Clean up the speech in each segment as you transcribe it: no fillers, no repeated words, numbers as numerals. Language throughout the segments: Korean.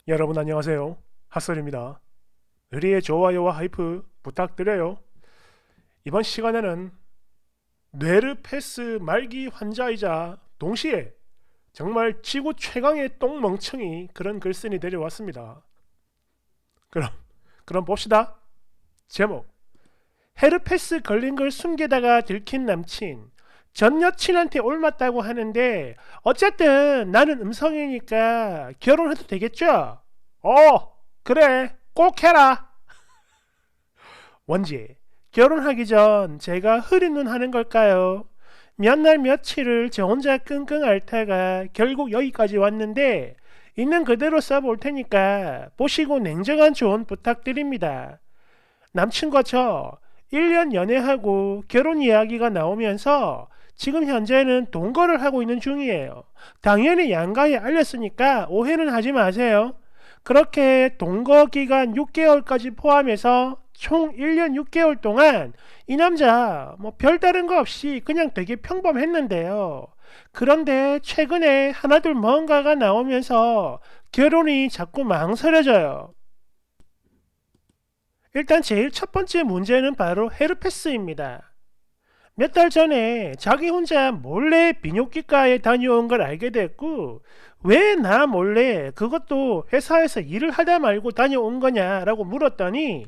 여러분 안녕하세요. 핫설입니다. 의리의 좋아요와 하이프 부탁드려요. 이번 시간에는 뇌르페스 말기 환자이자 동시에 정말 지구 최강의 똥멍청이 그런 글쓴이 데려왔습니다. 그럼 그럼 봅시다. 제목: 헤르페스 걸린 걸 숨기다가 들킨 남친. 전 여친한테 옮았다고 하는데 어쨌든 나는 음성이니까 결혼해도 되겠죠? 그래, 꼭 해라. 원지, 결혼하기 전 제가 흐린 눈 하는 걸까요? 몇 날 며칠을 저 혼자 끙끙 앓다가 결국 여기까지 왔는데 있는 그대로 써볼 테니까 보시고 냉정한 조언 부탁드립니다. 남친과 저 1년 연애하고 결혼 이야기가 나오면서 지금 현재는 동거를 하고 있는 중이에요. 당연히 양가에 알렸으니까 오해는 하지 마세요. 그렇게 동거 기간 6개월까지 포함해서 총 1년 6개월 동안 이 남자 뭐 별다른 거 없이 그냥 되게 평범했는데요. 그런데 최근에 하나둘 뭔가가 나오면서 결혼이 자꾸 망설여져요. 일단 제일 첫 번째 문제는 바로 헤르페스입니다. 몇 달 전에 자기 혼자 몰래 비뇨기과에 다녀온 걸 알게 됐고, 왜 나 몰래 그것도 회사에서 일을 하다 말고 다녀온 거냐라고 물었더니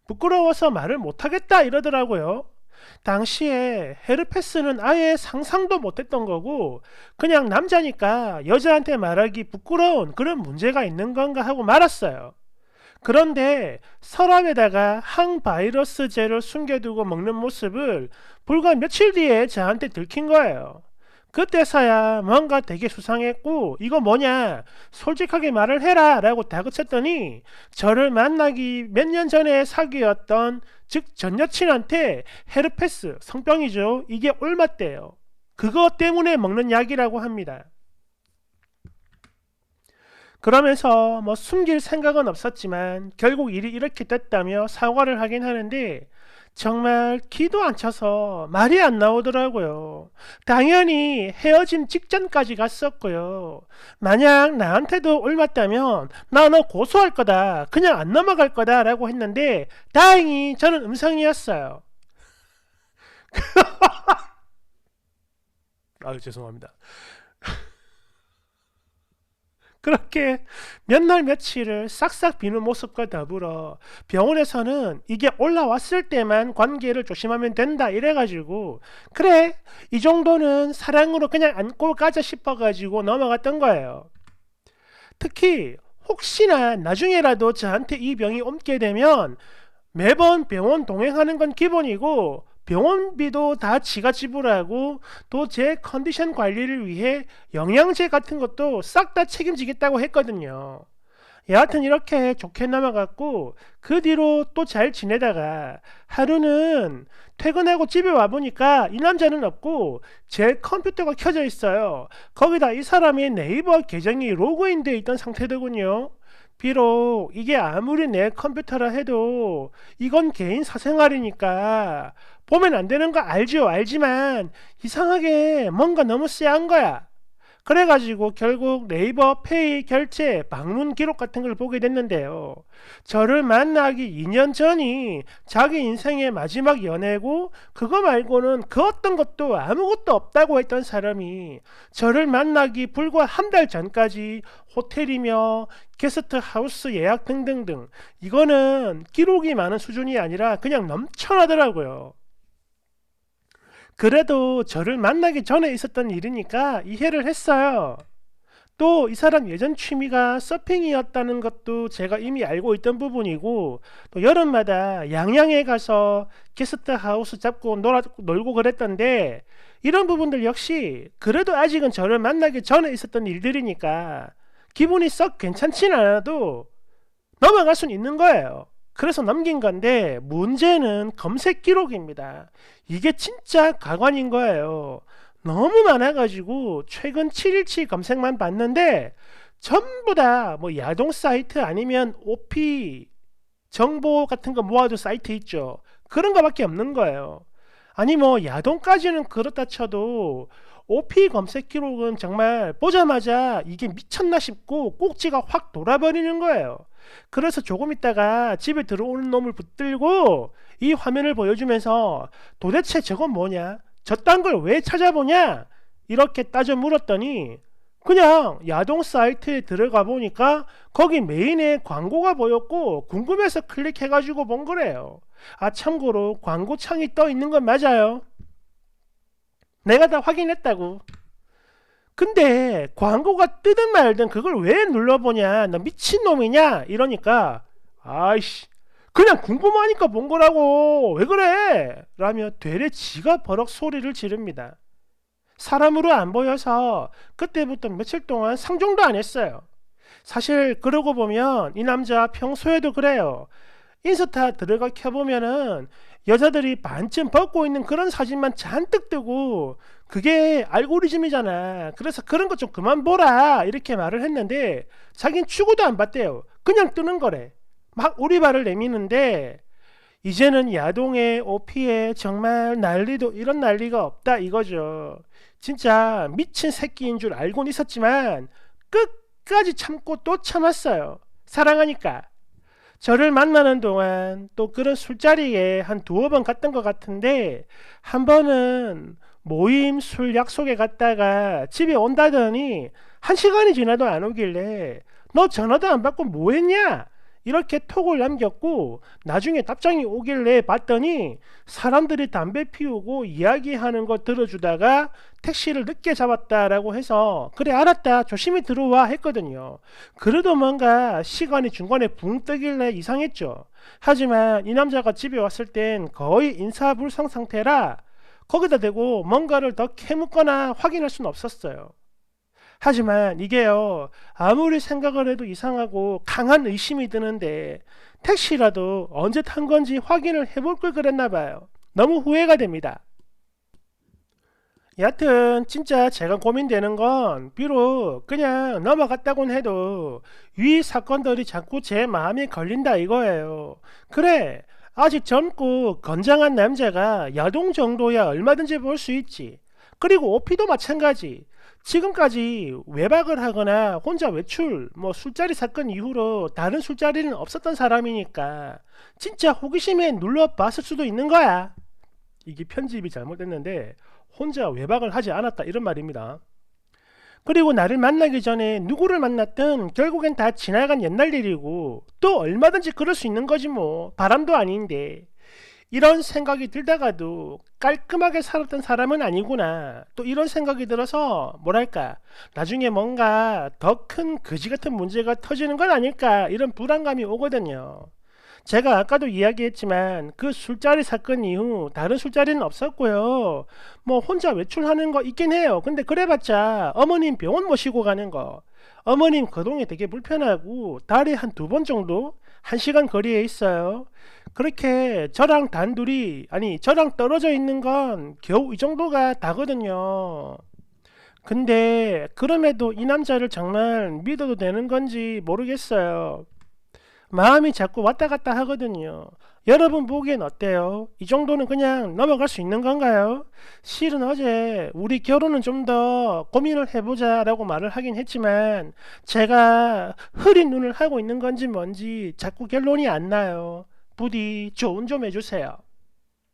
부끄러워서 말을 못하겠다 이러더라고요. 당시에 헤르페스는 아예 상상도 못했던 거고, 그냥 남자니까 여자한테 말하기 부끄러운 그런 문제가 있는 건가 하고 말았어요. 그런데 서랍에다가 항바이러스제를 숨겨두고 먹는 모습을 불과 며칠 뒤에 저한테 들킨 거예요. 그때서야 뭔가 되게 수상했고, 이거 뭐냐, 솔직하게 말을 해라 라고 다그쳤더니 저를 만나기 몇 년 전에 사귀었던, 즉 전 여친한테 헤르페스, 성병이죠, 이게 옮았대요. 그것 때문에 먹는 약이라고 합니다. 그러면서 뭐 숨길 생각은 없었지만 결국 일이 이렇게 됐다며 사과를 하긴 하는데, 정말 기도 안 차서 말이 안 나오더라고요. 당연히 헤어짐 직전까지 갔었고요. 만약 나한테도 옮았다면 나 너 고소할 거다, 그냥 안 넘어갈 거다 라고 했는데 다행히 저는 음성이었어요. 아유, 죄송합니다. 그렇게 몇 날 며칠을 싹싹 비는 모습과 더불어 병원에서는 이게 올라왔을 때만 관계를 조심하면 된다 이래가지고, 그래, 이 정도는 사랑으로 그냥 안고 가자 싶어가지고 넘어갔던 거예요. 특히 혹시나 나중에라도 저한테 이 병이 옮게 되면 매번 병원 동행하는 건 기본이고 병원비도 다 지가 지불하고, 또 제 컨디션 관리를 위해 영양제 같은 것도 싹 다 책임지겠다고 했거든요. 여하튼 이렇게 좋게 넘어갔고, 그 뒤로 또 잘 지내다가 하루는 퇴근하고 집에 와보니까 이 남자는 없고 제 컴퓨터가 켜져 있어요. 거기다 이 사람의 네이버 계정이 로그인되어 있던 상태더군요. 비록 이게 아무리 내 컴퓨터라 해도 이건 개인 사생활이니까 보면 안 되는 거 알죠, 알지만 이상하게 뭔가 너무 쎄한 거야. 그래가지고 결국 네이버 페이 결제 방문 기록 같은 걸 보게 됐는데요. 저를 만나기 2년 전이 자기 인생의 마지막 연애고, 그거 말고는 그 어떤 것도 아무것도 없다고 했던 사람이 저를 만나기 불과 한 달 전까지 호텔이며 게스트 하우스 예약 등등등, 이거는 기록이 많은 수준이 아니라 그냥 넘쳐나더라고요. 그래도 저를 만나기 전에 있었던 일이니까 이해를 했어요. 또 이 사람 예전 취미가 서핑이었다는 것도 제가 이미 알고 있던 부분이고, 또 여름마다 양양에 가서 게스트 하우스 잡고 놀고 그랬던데, 이런 부분들 역시 그래도 아직은 저를 만나기 전에 있었던 일들이니까 기분이 썩 괜찮진 않아도 넘어갈 수는 있는 거예요. 그래서 넘긴 건데, 문제는 검색 기록입니다. 이게 진짜 가관인 거예요. 너무 많아가지고 최근 7일치 검색만 봤는데 전부 다 뭐 야동 사이트 아니면 OP 정보 같은 거 모아둔 사이트 있죠. 그런 거밖에 없는 거예요. 아니 뭐 야동까지는 그렇다 쳐도 OP 검색 기록은 정말 보자마자 이게 미쳤나 싶고 꼭지가 확 돌아버리는 거예요. 그래서 조금 있다가 집에 들어오는 놈을 붙들고 이 화면을 보여주면서 도대체 저건 뭐냐? 저딴 걸 왜 찾아보냐? 이렇게 따져 물었더니 그냥 야동 사이트에 들어가 보니까 거기 메인에 광고가 보였고 궁금해서 클릭해가지고 본 거래요. 아, 참고로 광고창이 떠 있는 건 맞아요. 내가 다 확인했다고. 근데 광고가 뜨든 말든 그걸 왜 눌러보냐? 너 미친놈이냐? 이러니까 아이씨 그냥 궁금하니까 본 거라고 왜 그래? 라며 되레 지가 버럭 소리를 지릅니다. 사람으로 안 보여서 그때부터 며칠 동안 상종도 안 했어요. 사실 그러고 보면 이 남자 평소에도 그래요. 인스타 들어가 켜보면은 여자들이 반쯤 벗고 있는 그런 사진만 잔뜩 뜨고 그게 알고리즘이잖아. 그래서 그런 거 좀 그만 보라 이렇게 말을 했는데 자긴 추구도 안 봤대요. 그냥 뜨는 거래. 막 오리발을 내미는데 이제는 야동에 OP에 정말 난리도 이런 난리가 없다 이거죠. 진짜 미친 새끼인 줄 알고는 있었지만 끝까지 참고 또 참았어요. 사랑하니까. 저를 만나는 동안 또 그런 술자리에 한 두어 번 갔던 것 같은데 한 번은 모임 술 약속에 갔다가 집에 온다더니 1시간이 지나도 안 오길래 너 전화도 안 받고 뭐 했냐? 이렇게 톡을 남겼고 나중에 답장이 오길래 봤더니 사람들이 담배 피우고 이야기하는 거 들어주다가 택시를 늦게 잡았다라고 해서 그래 알았다 조심히 들어와 했거든요. 그래도 뭔가 시간이 중간에 붕 뜨길래 이상했죠. 하지만 이 남자가 집에 왔을 땐 거의 인사불성 상태라 거기다 대고 뭔가를 더 캐묻거나 확인할 수는 없었어요. 하지만 이게요 아무리 생각을 해도 이상하고 강한 의심이 드는데 택시라도 언제 탄 건지 확인을 해볼 걸 그랬나 봐요. 너무 후회가 됩니다. 여하튼 진짜 제가 고민되는 건 비록 그냥 넘어갔다곤 해도 위 사건들이 자꾸 제 마음에 걸린다 이거예요. 그래 아직 젊고 건장한 남자가 야동 정도야 얼마든지 볼 수 있지. 그리고 오피도 마찬가지. 지금까지 외박을 하거나 혼자 외출, 술자리 사건 이후로 다른 술자리는 없었던 사람이니까 진짜 호기심에 눌러봤을 수도 있는 거야. 이게 편집이 잘못됐는데 혼자 외박을 하지 않았다 이런 말입니다. 그리고 나를 만나기 전에 누구를 만났든 결국엔 다 지나간 옛날 일이고 또 얼마든지 그럴 수 있는 거지 뭐. 바람도 아닌데. 이런 생각이 들다가도 깔끔하게 살았던 사람은 아니구나. 또 이런 생각이 들어서 뭐랄까 나중에 뭔가 더 큰 거지 같은 문제가 터지는 건 아닐까 이런 불안감이 오거든요. 제가 아까도 이야기했지만 그 술자리 사건 이후 다른 술자리는 없었고요. 혼자 외출하는 거 있긴 해요. 근데 그래봤자 어머님 병원 모시고 가는 거. 어머님 거동이 되게 불편하고 달에 한 2번 정도 1시간 거리에 있어요. 그렇게 저랑 단둘이 아니 저랑 떨어져 있는 건 겨우 이 정도가 다거든요. 근데 그럼에도 이 남자를 정말 믿어도 되는 건지 모르겠어요. 마음이 자꾸 왔다 갔다 하거든요. 여러분 보기엔 어때요? 이 정도는 그냥 넘어갈 수 있는 건가요? 실은 어제 우리 결혼은 좀 더 고민을 해보자 라고 말을 하긴 했지만 제가 흐린 눈을 하고 있는 건지 뭔지 자꾸 결론이 안 나요. 부디 조언 좀 해주세요.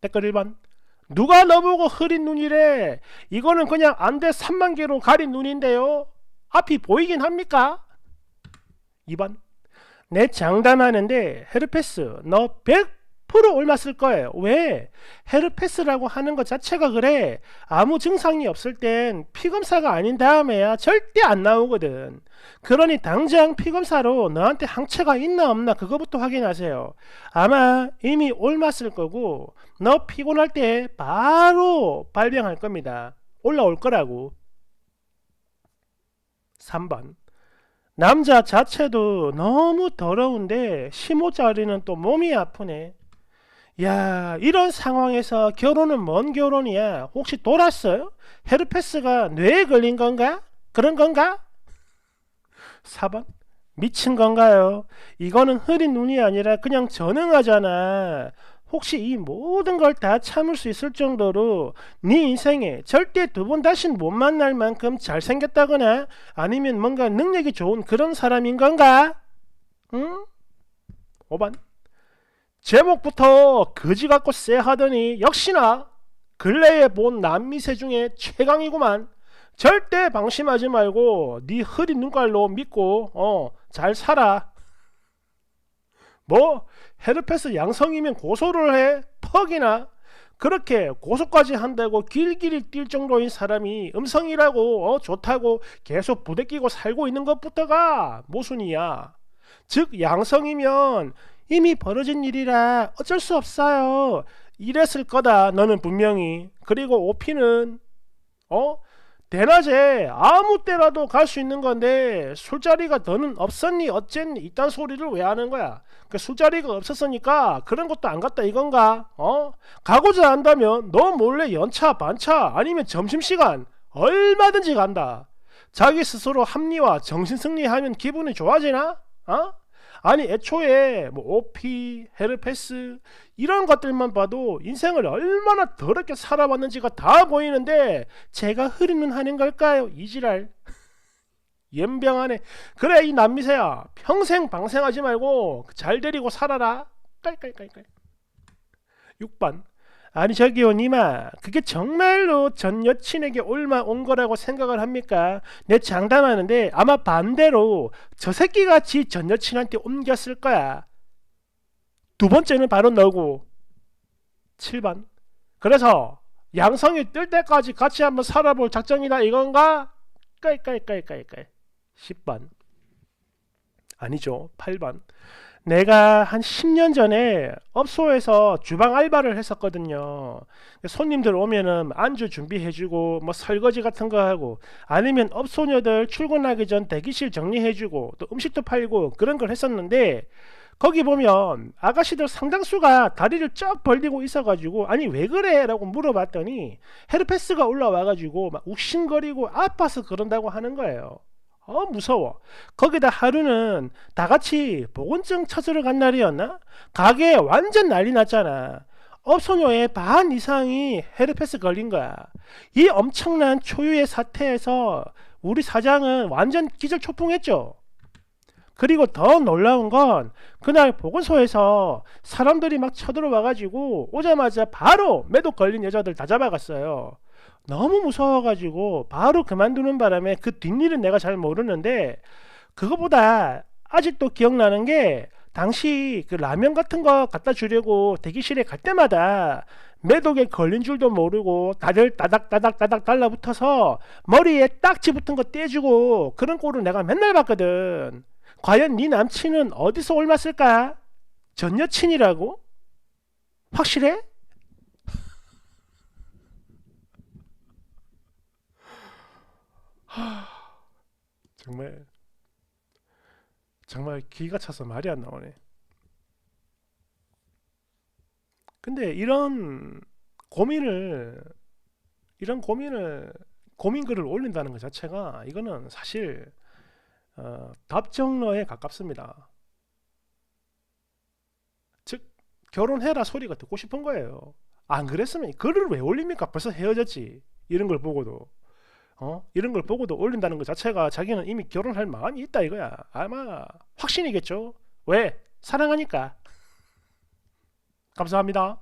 댓글 1번 누가 너보고 흐린 눈이래? 이거는 그냥 안대 3만 개로 가린 눈인데요. 앞이 보이긴 합니까? 2번 내 장담하는데 헤르페스 너 100% 옮았을 거예요. 왜? 헤르페스라고 하는 것 자체가 그래. 아무 증상이 없을 땐 피검사가 아닌 다음에야 절대 안 나오거든. 그러니 당장 피검사로 너한테 항체가 있나 없나 그거부터 확인하세요. 아마 이미 옮았을 거고 너 피곤할 때 바로 발병할 겁니다. 올라올 거라고. 3번 남자 자체도 너무 더러운데 15짜리는 또 몸이 아프네. 야 이런 상황에서 결혼은 뭔 결혼이야. 혹시 돌았어요? 헤르페스가 뇌에 걸린 건가? 그런 건가? 4번 미친 건가요? 이거는 흐린 눈이 아니라 그냥 전응하잖아. 혹시 이 모든 걸 다 참을 수 있을 정도로 네 인생에 절대 두 번 다신 못 만날 만큼 잘생겼다거나 아니면 뭔가 능력이 좋은 그런 사람인 건가? 응? 5번. 제목부터 거지 같고 쎄하더니 역시나 근래에 본 남미새 중에 최강이구만. 절대 방심하지 말고 네 흐린 눈깔로 믿고 잘 살아. 뭐 헤르페스 양성이면 고소를 해? 퍽이나. 그렇게 고소까지 한다고 길길이 뛸 정도인 사람이 음성이라고 좋다고 계속 부대끼고 살고 있는 것부터가 모순이야. 즉 양성이면 이미 벌어진 일이라 어쩔 수 없어요. 이랬을 거다 너는 분명히. 그리고 오피는 어? 대낮에 아무 때라도 갈 수 있는 건데 술자리가 너는 없었니 어쨌니 이딴 소리를 왜 하는 거야? 그 술자리가 없었으니까 그런 것도 안 갔다 이건가? 가고자 한다면 너 몰래 연차 반차 아니면 점심시간 얼마든지 간다. 자기 스스로 합리화 정신승리하면 기분이 좋아지나? 아니 애초에 뭐 OP, 헤르페스 이런 것들만 봐도 인생을 얼마나 더럽게 살아왔는지가 다 보이는데 제가 흐리는 하는 걸까요? 이지랄. 연병하네. 그래 이 남미새야 평생 방생하지 말고 잘 데리고 살아라. 깔깔깔깔. 6번. 아니 저기요 니마 그게 정말로 전 여친에게 올마 온 거라고 생각을 합니까? 내 장담하는데 아마 반대로 저 새끼가 지 전 여친한테 옮겼을 거야. 두 번째는 바로 너고. 7번. 그래서 양성이 뜰 때까지 같이 한번 살아볼 작정이다 이건가? 깔깔깔깔깔. 10번. 아니죠. 8번. 내가 한 10년 전에 업소에서 주방 알바를 했었거든요. 손님들 오면은 안주 준비해주고 뭐 설거지 같은 거 하고 아니면 업소녀들 출근하기 전 대기실 정리해주고 또 음식도 팔고 그런 걸 했었는데 거기 보면 아가씨들 상당수가 다리를 쫙 벌리고 있어가지고 아니 왜 그래? 라고 물어봤더니 헤르페스가 올라와가지고 막 욱신거리고 아파서 그런다고 하는 거예요. 무서워. 거기다 하루는 다같이 보건증 찾으러 간 날이었나? 가게에 완전 난리 났잖아. 업소녀의 반 이상이 헤르페스 걸린 거야. 이 엄청난 초유의 사태에서 우리 사장은 완전 기절초풍했죠. 그리고 더 놀라운 건 그날 보건소에서 사람들이 막 쳐들어와가지고 오자마자 바로 매독 걸린 여자들 다 잡아갔어요. 너무 무서워가지고 바로 그만두는 바람에 그 뒷일은 내가 잘 모르는데 그거보다 아직도 기억나는 게 당시 그 라면 같은 거 갖다 주려고 대기실에 갈 때마다 매독에 걸린 줄도 모르고 다들 따닥따닥 달라붙어서 머리에 딱지 붙은 거 떼주고 그런 꼴을 내가 맨날 봤거든. 과연 네 남친은 어디서 옮았을까? 전 여친이라고? 확실해? 정말 정말 기가 차서 말이 안 나오네. 근데 이런 고민을 고민글을 올린다는 것 자체가 이거는 사실 답정너에 가깝습니다. 즉 결혼해라 소리가 듣고 싶은 거예요. 안 그랬으면 글을 왜 올립니까? 벌써 헤어졌지. 이런 걸 보고도 올린다는 것 자체가 자기는 이미 결혼할 마음이 있다 이거야. 아마 확신이겠죠. 왜? 사랑하니까. 감사합니다.